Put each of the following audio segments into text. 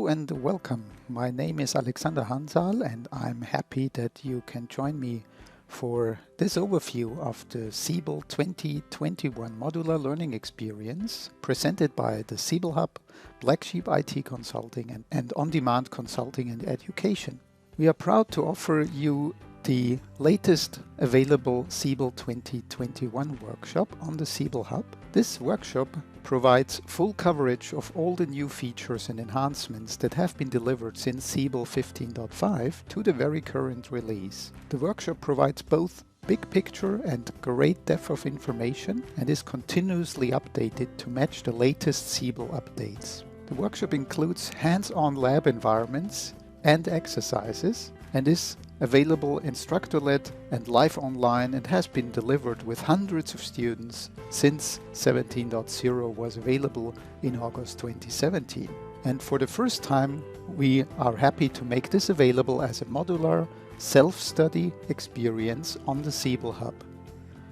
and welcome. My name is Alexander Hansal and I'm happy that you can join me for this overview of the Siebel 2021 Modular Learning Experience presented by the Siebel Hub, Black Sheep IT Consulting and On-Demand Consulting and Education. We are proud to offer you the latest available Siebel 2021 workshop on the Siebel Hub. This workshop provides full coverage of all the new features and enhancements that have been delivered since Siebel 15.5 to the very current release. The workshop provides both big picture and great depth of information and is continuously updated to match the latest Siebel updates. The workshop includes hands-on lab environments and exercises and is available instructor-led and live online and has been delivered with hundreds of students since 17.0 was available in August 2017. And for the first time, we are happy to make this available as a modular self-study experience on the Siebel Hub.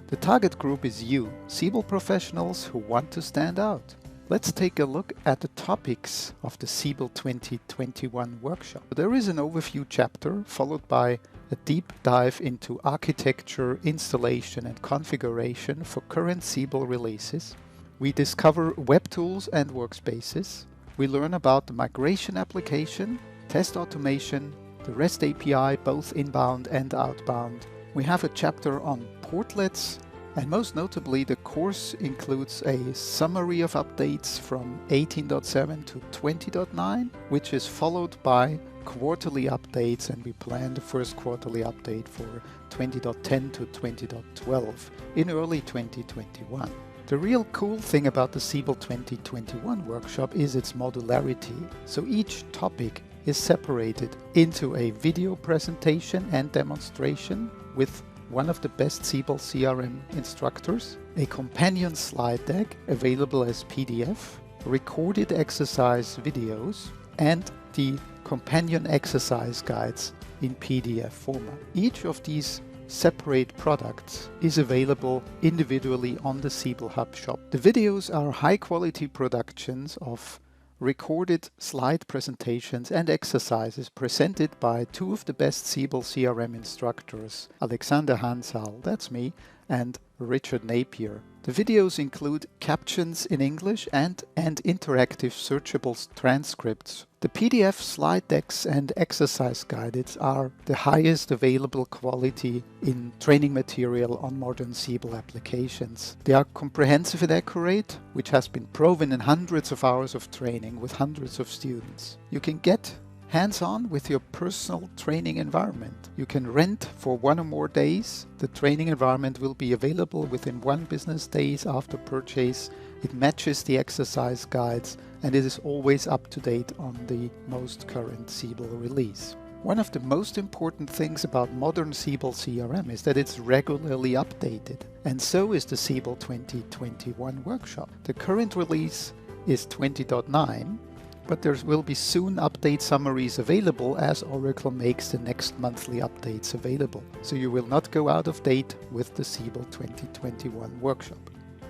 The target group is you, Siebel professionals who want to stand out. Let's take a look at the topics of the Siebel 2021 workshop. There is an overview chapter followed by a deep dive into architecture, installation and configuration for current Siebel releases. We discover web tools and workspaces. We learn about the migration application, test automation, the REST API both inbound and outbound. We have a chapter on portlets. And most notably, the course includes a summary of updates from 18.7 to 20.9, which is followed by quarterly updates, and we plan the first quarterly update for 20.10 to 20.12 in early 2021. The real cool thing about the Siebel 2021 workshop is its modularity. So each topic is separated into a video presentation and demonstration with one of the best Siebel CRM instructors, a companion slide deck available as PDF, recorded exercise videos, and the companion exercise guides in PDF format. Each of these separate products is available individually on the Siebel Hub shop. The videos are high-quality productions of recorded slide presentations and exercises presented by two of the best Siebel CRM instructors, Alexander Hansal, that's me, and Richard Napier. The videos include captions in English and interactive searchable transcripts. The PDF slide decks and exercise guides are the highest available quality in training material on modern Siebel applications. They are comprehensive and accurate, which has been proven in hundreds of hours of training with hundreds of students. You can get hands-on with your personal training environment. You can rent for 1 or more days. The training environment will be available within 1 business days after purchase. It matches the exercise guides and it is always up to date on the most current Siebel release. One of the most important things about modern Siebel CRM is that it's regularly updated, and so is the Siebel 2021 workshop. The current release is 20.9, but there will be soon update summaries available as Oracle makes the next monthly updates available. So you will not go out of date with the Siebel 2021 workshop.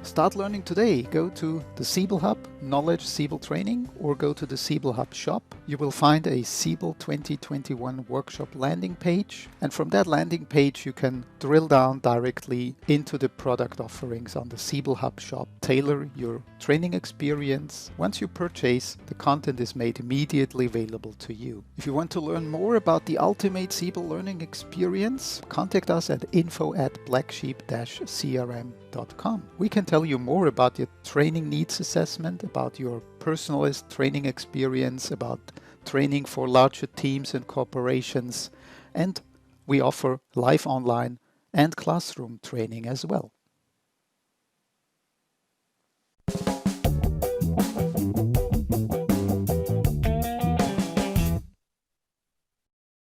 Start learning today. Go to the Siebel Hub, Knowledge Siebel Training, or go to the Siebel Hub shop. You will find a Siebel 2021 workshop landing page, and from that landing page you can drill down directly into the product offerings on the Siebel Hub shop. Tailor your training experience. Once you purchase, the content is made immediately available to you. If you want to learn more about the ultimate Siebel learning experience, contact us at info@blacksheep-crm.com. We can tell you more about your training needs assessment, about your personalized training experience, about training for larger teams and corporations, and we offer live online and classroom training as well.